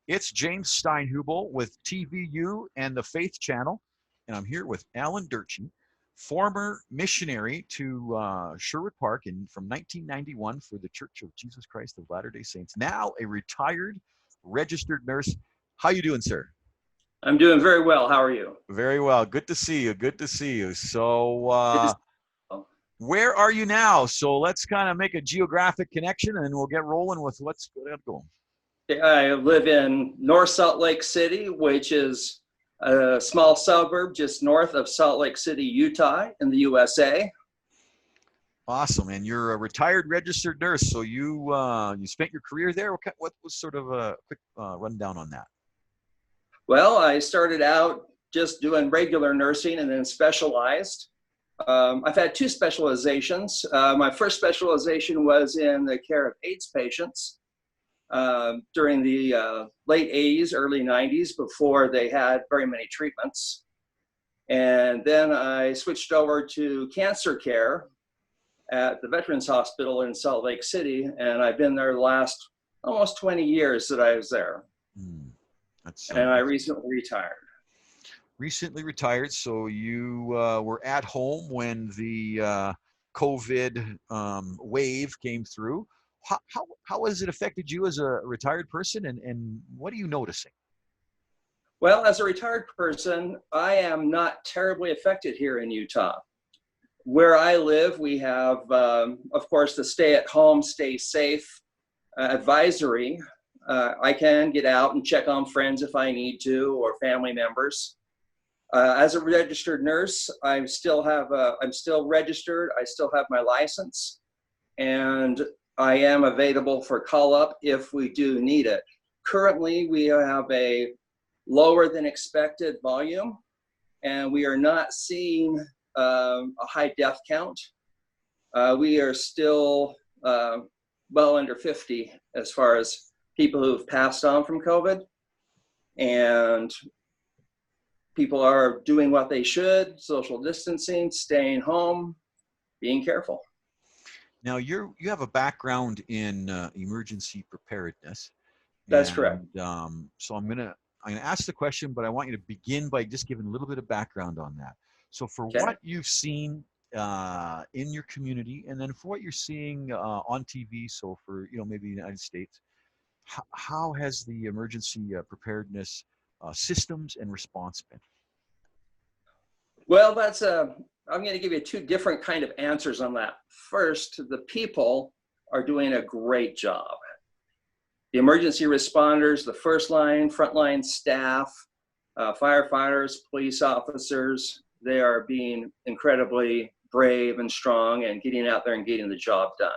It's James Steinhubel with TVU and the Faith Channel, and I'm here with Alan Durtschi, former missionary to Sherwood Park from 1991 for the Church of Jesus Christ of Latter-day Saints, now a retired registered nurse. How you doing, sir? I'm doing very well. How are you? Very well. Good to see you. Good to see you. So Good to see you. where are you now? So let's kind of make a geographic connection, and we'll get rolling with what's going. I live in North Salt Lake City, which is a small suburb just north of Salt Lake City, Utah, in the USA. Awesome. And you're a retired registered nurse. So you spent your career there. What was sort of a quick rundown on that? Well, I started out just doing regular nursing and then specialized. I've had two specializations. My first specialization was in the care of AIDS patients during the late 80s, early 90s, before they had very many treatments. And then I switched over to cancer care at the Veterans Hospital in Salt Lake City, and I've been there the last almost 20 years that I was there. And I recently retired. Recently retired, so you were at home when the COVID wave came through. How has it affected you as a retired person, and what are you noticing? Well, as a retired person, I am not terribly affected here in Utah. Where I live, we have, of course, the stay at home, stay safe advisory. I can get out and check on friends if I need to, or family members. As a registered nurse, I'm still registered. I still have my license, and I am available for call-up if we do need it. Currently, we have a lower than expected volume, and we are not seeing a high death count. We are still well under 50 as far as people who've passed on from COVID, and people are doing what they should: social distancing, staying home, being careful. Now you have a background in emergency preparedness. That's correct. So I'm gonna ask the question, but I want you to begin by just giving a little bit of background on that. So for what you've seen in your community, and then for what you're seeing on TV, so for maybe the United States, how has the emergency preparedness systems and response been? Well, I'm going to give you two different kind of answers on that. First, the people are doing a great job. The emergency responders, the first line, frontline staff, firefighters, police officers, they are being incredibly brave and strong and getting out there and getting the job done.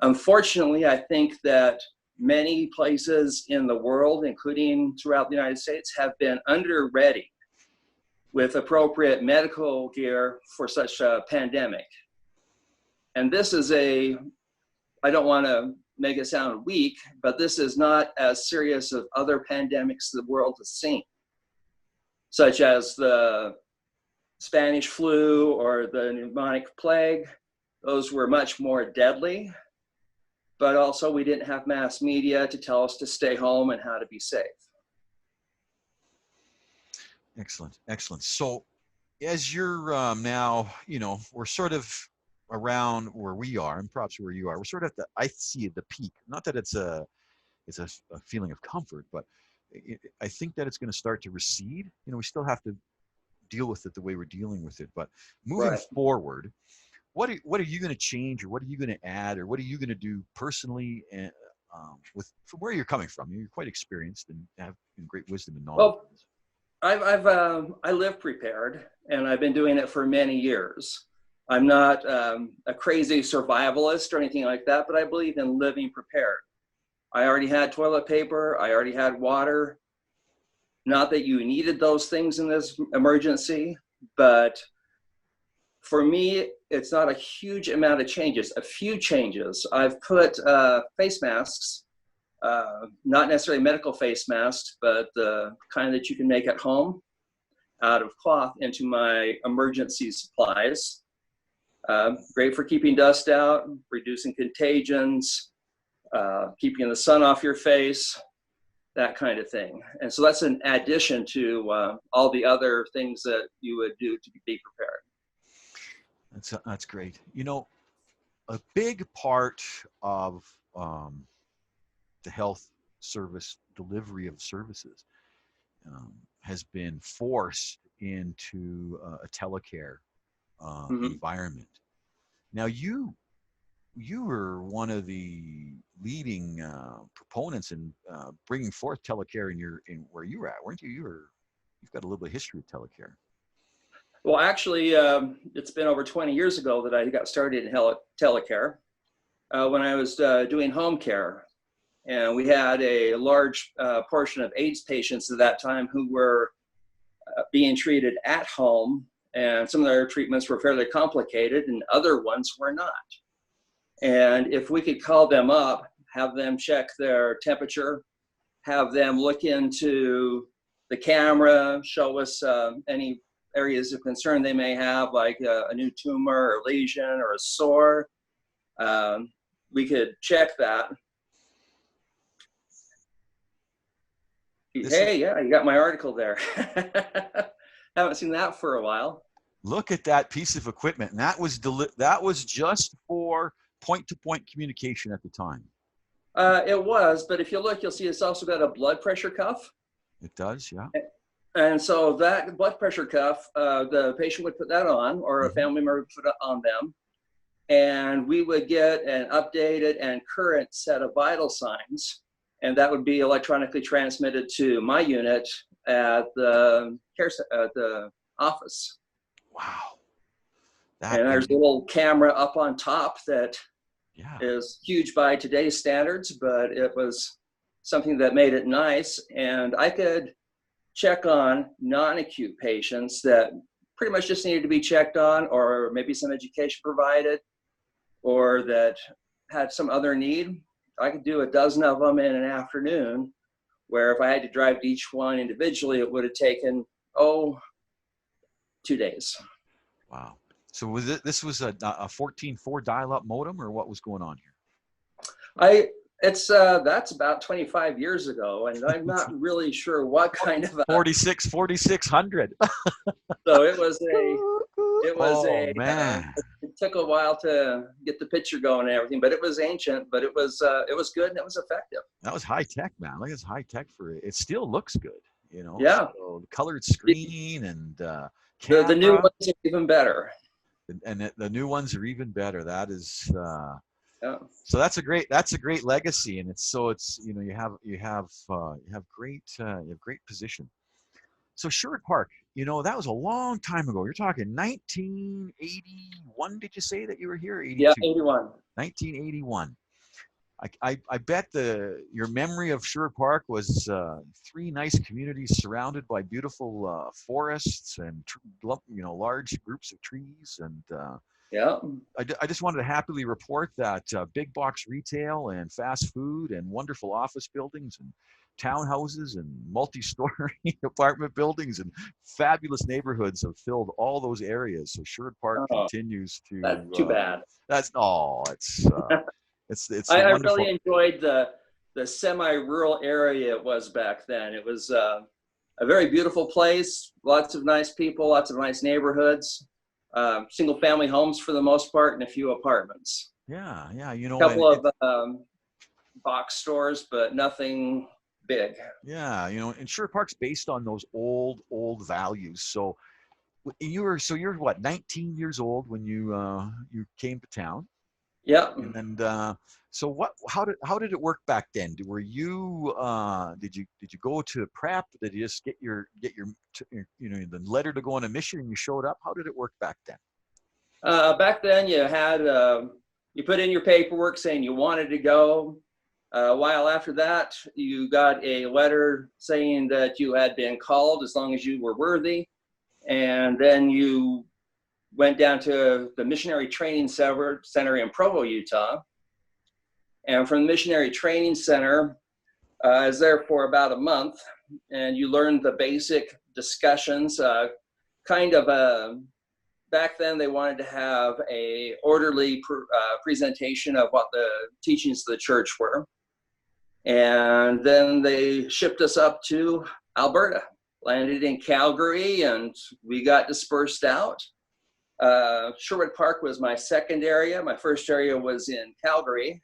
Unfortunately, I think that many places in the world, including throughout the United States, have been under-ready with appropriate medical gear for such a pandemic. And this is I don't want to make it sound weak, but this is not as serious as other pandemics the world has seen, such as the Spanish flu or the pneumonic plague. Those were much more deadly, but also we didn't have mass media to tell us to stay home and how to be safe. Excellent, excellent. So as you're now, we're sort of around where we are, and perhaps where you are, we're sort of I see at the peak. Not that it's a feeling of comfort, but I think that it's going to start to recede. We still have to deal with it the way we're dealing with it, but moving forward, what are you going to change, or what are you going to add, or what are you going to do personally, and from where you're coming from? You're quite experienced and have great wisdom and knowledge. Well, I live prepared, and I've been doing it for many years. I'm not a crazy survivalist or anything like that, but I believe in living prepared. I already had toilet paper. I already had water. Not that you needed those things in this emergency, but for me, it's not a huge amount of changes. A few changes. I've put face masks, not necessarily medical face masks, but the kind that you can make at home out of cloth, into my emergency supplies. Great for keeping dust out, reducing contagions, keeping the sun off your face. that kind of thing. And so that's an addition to all the other things that you would do to be prepared. That's great. You know, a big part of the health service delivery of services has been forced into a telecare environment. Now, you were one of the leading proponents in bringing forth Telecare in where you were at, weren't you? You've got a little bit of history with Telecare. Well, actually, it's been over 20 years ago that I got started in Telecare when I was doing home care. And we had a large portion of AIDS patients at that time who were being treated at home. And some of their treatments were fairly complicated and other ones were not. And if we could call them up, have them check their temperature, have them look into the camera, show us any areas of concern they may have, like a new tumor or lesion or a sore, we could check that. Hey, yeah, you got my article there. Haven't seen that for a while. Look at that piece of equipment, and that was just for point-to-point communication at the time. It was, but if you look, you'll see it's also got a blood pressure cuff. It does, yeah. And so that blood pressure cuff, the patient would put that on, or a family member would put it on them, and we would get an updated and current set of vital signs, and that would be electronically transmitted to my unit at the office. Wow. And there's a little camera up on top that is huge by today's standards, but it was something that made it nice. And I could check on non-acute patients that pretty much just needed to be checked on, or maybe some education provided, or that had some other need. I could do a dozen of them in an afternoon, where if I had to drive to each one individually, it would have taken, 2 days. Wow. So this was a 14.4 dial-up modem, or what was going on here? That's about 25 years ago, and I'm not really sure what kind of 4600. So it was man. It took a while to get the picture going and everything, but it was ancient, but it was good and it was effective. That was high tech, man. Like, it's high tech for it. It still looks good, you know. Yeah. So colored screen and the new ones are even better. And the new ones are even better. That is yeah. So that's a great legacy, and it's you know, you have great position. So Sherwood Park, you know, that was a long time ago. You're talking 1981. Did you say that you were here? 82? Yeah, 81. 1981. I bet your memory of Sherwood Park was 3 nice communities surrounded by beautiful forests and large groups of trees, and yeah. I just wanted to happily report that big box retail and fast food and wonderful office buildings and townhouses and multi-story apartment buildings and fabulous neighborhoods have filled all those areas. So Sherwood Park continues to. That's too bad. It's I wonderful. really enjoyed the semi-rural area it was back then. It was a very beautiful place, lots of nice people, lots of nice neighborhoods, single family homes for the most part, and a few apartments. Yeah, you know, a couple of box stores, but nothing big. Yeah, you know, and Sherwood Park's based on those old values. So you're what, 19 years old when you came to town? Yeah. And so how did it work back then? Were you did you go to prep? Did you just get your the letter to go on a mission and you showed up? How did it work back then? Back then you had you put in your paperwork saying you wanted to go. A while after that, you got a letter saying that you had been called as long as you were worthy, and then you went down to the Missionary Training Center in Provo, Utah. And from the Missionary Training Center, I was there for about a month, and you learned the basic discussions, back then they wanted to have a orderly presentation of what the teachings of the church were. And then they shipped us up to Alberta, landed in Calgary, and we got dispersed out. Sherwood Park was my second area. My first area was in Calgary.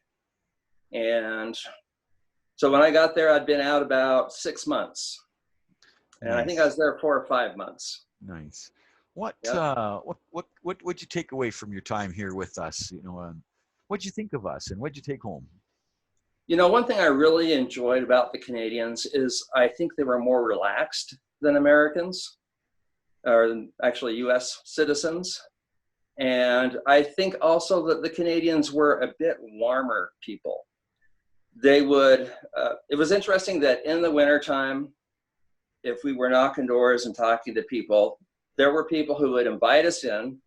And so when I got there, I'd been out about 6 months. And Nice. I think I was there 4 or 5 months. Nice. What Yep. would you take away from your time here with us? What'd you think of us, and what'd you take home? You know, one thing I really enjoyed about the Canadians is I think they were more relaxed than Americans, or actually US citizens. And I think also that the Canadians were a bit warmer people. They would, it was interesting that in the wintertime, if we were knocking doors and talking to people, there were people who would invite us in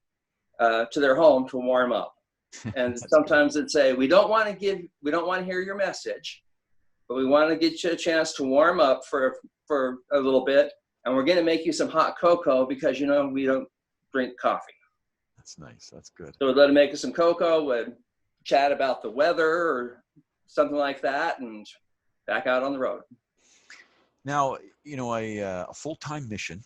to their home to warm up. And That's good. sometimes they'd say, we don't want to hear your message, but we want to get you a chance to warm up for a little bit. And we're going to make you some hot cocoa because, you know, we don't drink coffee. That's nice. That's good. So we'd let them make us some cocoa, would chat about the weather or something like that, and back out on the road. Now, a full-time mission,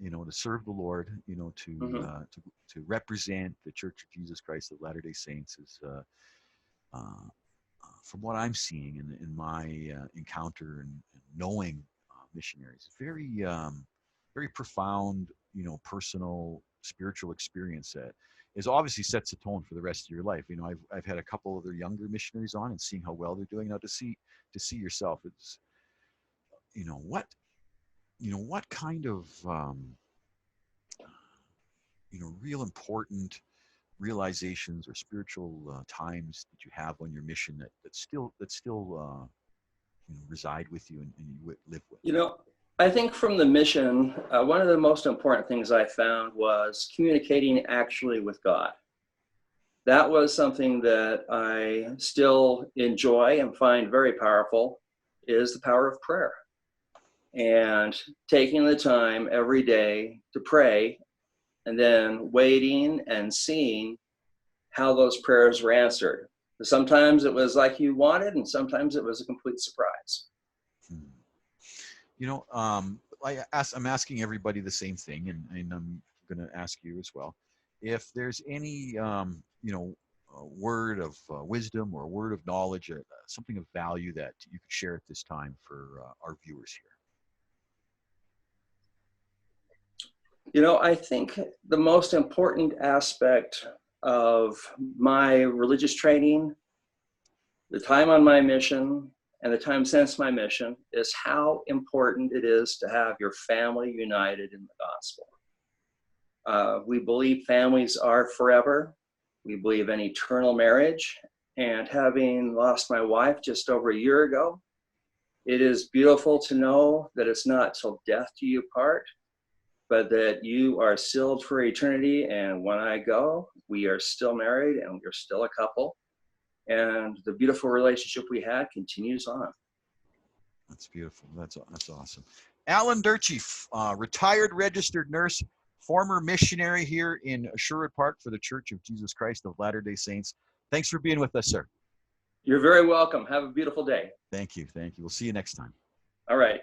to serve the Lord, to represent the Church of Jesus Christ of Latter-day Saints is, from what I'm seeing in my encounter and knowing missionaries, very, very profound, personal, spiritual experience that is obviously sets a tone for the rest of your life. I've had a couple other younger missionaries on and seeing how well they're doing. Now to see yourself, it's, what kind of, real important realizations or spiritual times did you have on your mission that still reside with you and you live with? You know, I think from the mission, one of the most important things I found was communicating actually with God. That was something that I still enjoy and find very powerful, is the power of prayer. And taking the time every day to pray, and then waiting and seeing how those prayers were answered. Sometimes it was like you wanted, and sometimes it was a complete surprise. I'm asking everybody the same thing, and I'm going to ask you as well. If there's any, a word of wisdom or a word of knowledge, something of value that you could share at this time for our viewers here. You know, I think the most important aspect of my religious training, the time on my mission, and the time since my mission is how important it is to have your family united in the gospel. We believe families are forever. We believe in eternal marriage. And having lost my wife just over a year ago, it is beautiful to know that it's not till death do you part, but that you are sealed for eternity. And when I go, we are still married and we're still a couple. And the beautiful relationship we had continues on. That's beautiful. That's awesome. Alan Durtschi, retired registered nurse, former missionary here in Sherwood Park for the Church of Jesus Christ of Latter-day Saints. Thanks for being with us, sir. You're very welcome. Have a beautiful day. Thank you. We'll see you next time. All right.